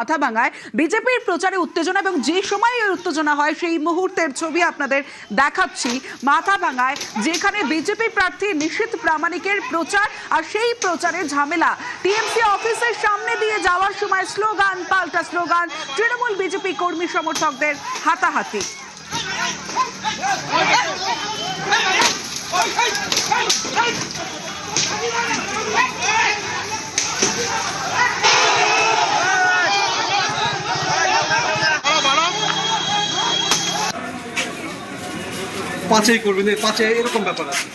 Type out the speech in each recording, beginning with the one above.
মাথাভাঙায় বিজেপির প্রচারে উত্তেজনা এবং যে সময় এই উত্তেজনা হয় সেই মুহূর্তের ছবি আপনাদের দেখাচ্ছি। মাথাভাঙায় যেখানে বিজেপি প্রার্থী নিশীথ প্রামাণিকের প্রচার আর সেই প্রচারে ঝামেলা। টিএমসি অফিসের সামনে দিয়ে যাওয়ার সময় স্লোগান পাল্টা স্লোগান, তৃণমূল বিজেপি কর্মী সমর্থকদের হাতাহাতি। পাঁচেই করবেন, পাঁচে এরকম ব্যাপার আছে।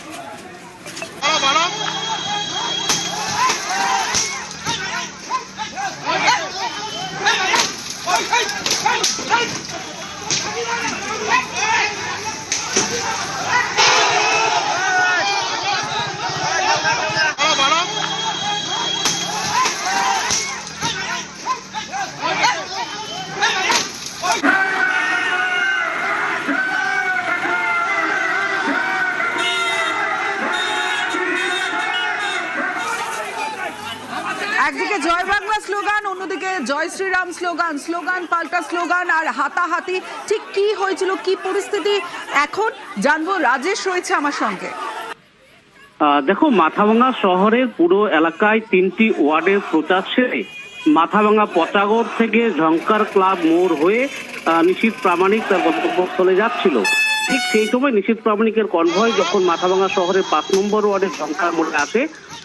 একদিকে জয় বাংলা স্লোগান, অন্যদিকে জয় শ্রীরাম স্লোগান, স্লোগান পাল্টা স্লোগান আর হাতাহাতি। ঠিক কি হয়েছিল, কি পরিস্থিতি এখন জানবো। রাজেশ রয়েছে আমার সঙ্গে। দেখো, মাথাভাঙা শহরের পুরো এলাকায় 3টি ওয়ার্ডের প্রচার সেরে মাথাভাঙা পচাগড় থেকে ঝংকার ক্লাব মোড় হয়ে নিশীথ প্রামাণিক তার গন্তব্যস্থলে যাচ্ছিল। ঠিক সেই সময় নিশীথ প্রামাণিকের কনভয় যখন মাথাভাঙা শহরের 5 নম্বর ওয়ার্ডের ঝংকার মোড়ে আসে,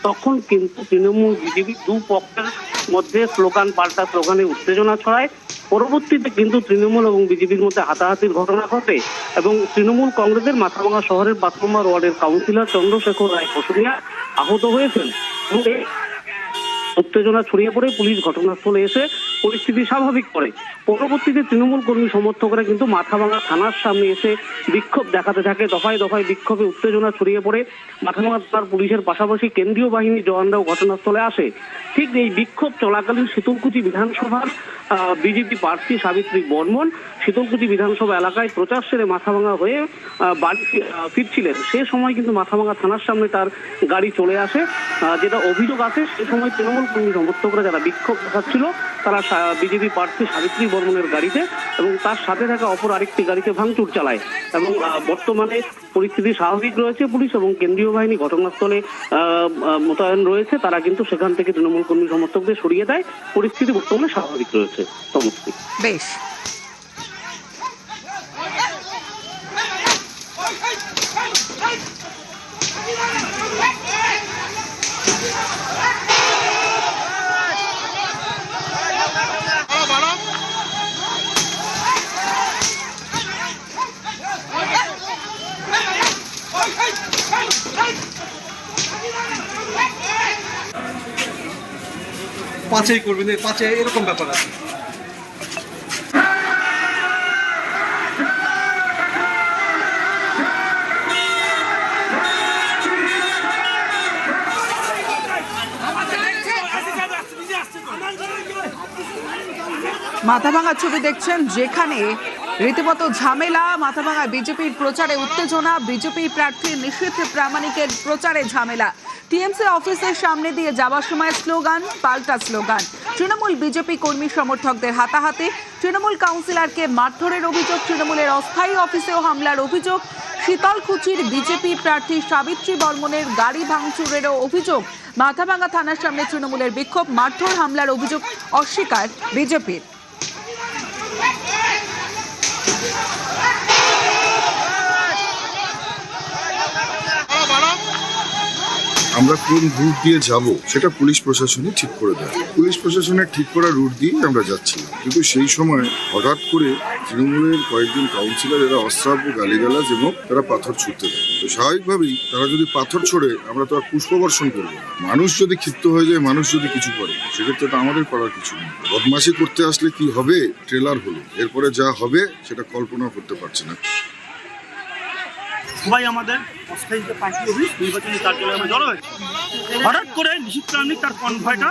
তখন কিন্তু তৃণমূল বিজেপি দু পক্ষের মধ্যে স্লোগান পাল্টা স্লোগানে উত্তেজনা ছড়ায়। পরবর্তীতে কিন্তু তৃণমূল এবং বিজেপির মধ্যে হাতাহাতির ঘটনা ঘটে এবং তৃণমূল কংগ্রেসের মাথাভাঙা শহরের 5 নম্বর ওয়ার্ডের কাউন্সিলর চন্দ্রশেখর রায় বসুনিয়া আহত হয়েছেন। উত্তেজনা ছড়িয়ে পড়ে পুলিশ ঘটনাস্থলে এসে পরিস্থিতি স্বাভাবিক করে। পরবর্তীতে তৃণমূল কর্মী সমর্থকরা কিন্তু মাথাভাঙা থানার সামনে এসে বিক্ষোভ দেখাতে থাকে। দফায় দফায় বিক্ষোভে উত্তেজনা ছড়িয়ে পড়ে। মাথাভাঙা থানার পুলিশের পাশাপাশি কেন্দ্রীয় বাহিনীর জওয়ানরাও ঘটনাস্থলে আসে। ঠিক এই বিক্ষোভ চলাকালীন শীতলকুচি বিধানসভার বিজেপি প্রার্থী সাবিত্রী বর্মন শীতলকুচি বিধানসভা এলাকায় প্রচার সেরে মাথাভাঙা হয়ে বাড়ি ফিরছিলেন। সে সময় কিন্তু মাথাভাঙা থানার সামনে তার গাড়ি চলে আসে। যেটা অভিযোগ আছে, সে সময় তৃণমূল কর্মী সমর্থকরা যারা বিক্ষোভ দেখাচ্ছিল তারা বিজেপি প্রার্থী সাবিত্রী বর্মনের গাড়িতে এবং তার সাথে থাকা অপর আরেকটি গাড়িতে ভাঙচুর চালায় এবং বর্তমানে পরিস্থিতি স্বাভাবিক রয়েছে। পুলিশ এবং কেন্দ্রীয় বাহিনী ঘটনাস্থলে মোতায়েন রয়েছে। তারা কিন্তু সেখান থেকে তৃণমূল কর্মী সমর্থকদের সরিয়ে দেয়। পরিস্থিতি বর্তমানে স্বাভাবিক রয়েছে। সমস্ত বেশ। পাঁচেই করবেন, পাঁচে এরকম ব্যাপার আছে। মাথাভাঙার ছবি দেখছেন, যেখানে রীতিমতো ঝামেলা। মাথাভাঙা বিজেপির প্রচারে উত্তেজনা, বিজেপি প্রার্থী নিশীথ প্রামাণিকের প্রচারে ঝামেলা। টিএমসি অফিসের সামনে দিয়ে যাওয়ার সময় স্লোগান পাল্টা স্লোগান, তৃণমূল বিজেপি কর্মী সমর্থকদের হাতাহাতি। তৃণমূল কাউন্সিলরকে মারধরের অভিযোগ, তৃণমূলের অস্থায়ী অফিসেও হামলার অভিযোগ। শীতলকুচির বিজেপি প্রার্থী সাবিত্রী বর্মনের গাড়ি ভাঙচুরেরও অভিযোগ। মাথাভাঙা থানার সামনে তৃণমূলের বিক্ষোভ, মারধর হামলার অভিযোগ অস্বীকার বিজেপির। আমরা কোন রুট দিয়ে যাব সেটা পুলিশ প্রশাসনই ঠিক করে দেয়। পুলিশ প্রশাসনের ঠিক করা রুট দিয়ে আমরা যাচ্ছি, কিন্তু সেই সময় হঠাৎ করে তৃণমূলের কয়েকজন কাউন্সিলর এরা অস্ত্রাব্য গালিগালাজ এবং তারা পাথর ছুটতে দেয়। তো স্বাভাবিকভাবেই তারা যদি পাথর ছোড়ে আমরা তো আর পুষ্পবর্ষণ করবো। মানুষ যদি ক্ষিপ্ত হয়ে যায়, মানুষ যদি কিছু করে, সেক্ষেত্রে তো আমাদের করার কিছু নেই। বদমাশি করতে আসলে কি হবে, ট্রেলার হলো, এরপরে যা হবে সেটা কল্পনা করতে পারছি না। সবাই আমাদের অস্থায়ী যে পার্টি অফিস নির্বাচনী কার্যালয়ে আমরা জড়ো হয়েছে। হঠাৎ করে নিশীথ প্রামাণিক তার কনভয়টা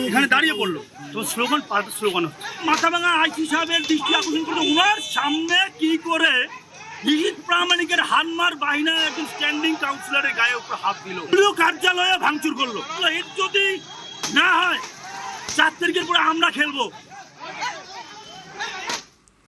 এখানে দাঁড়িয়ে পড়লো, তো স্লোগান পাল্টা স্লোগান। মাথাভাঙা আইসি সাহেবের দৃষ্টি আকর্ষণ করলো, ওনার সামনে কি করে নিশীথ প্রামাণিকের হানমার বাহিনী একজন স্ট্যান্ডিং কাউন্সিলরের গায়ে উপর হাত দিল, কার্যালয়ে ভাঙচুর করলো। এর যদি না হয় 4 তারিখের পরে আমরা খেলবো।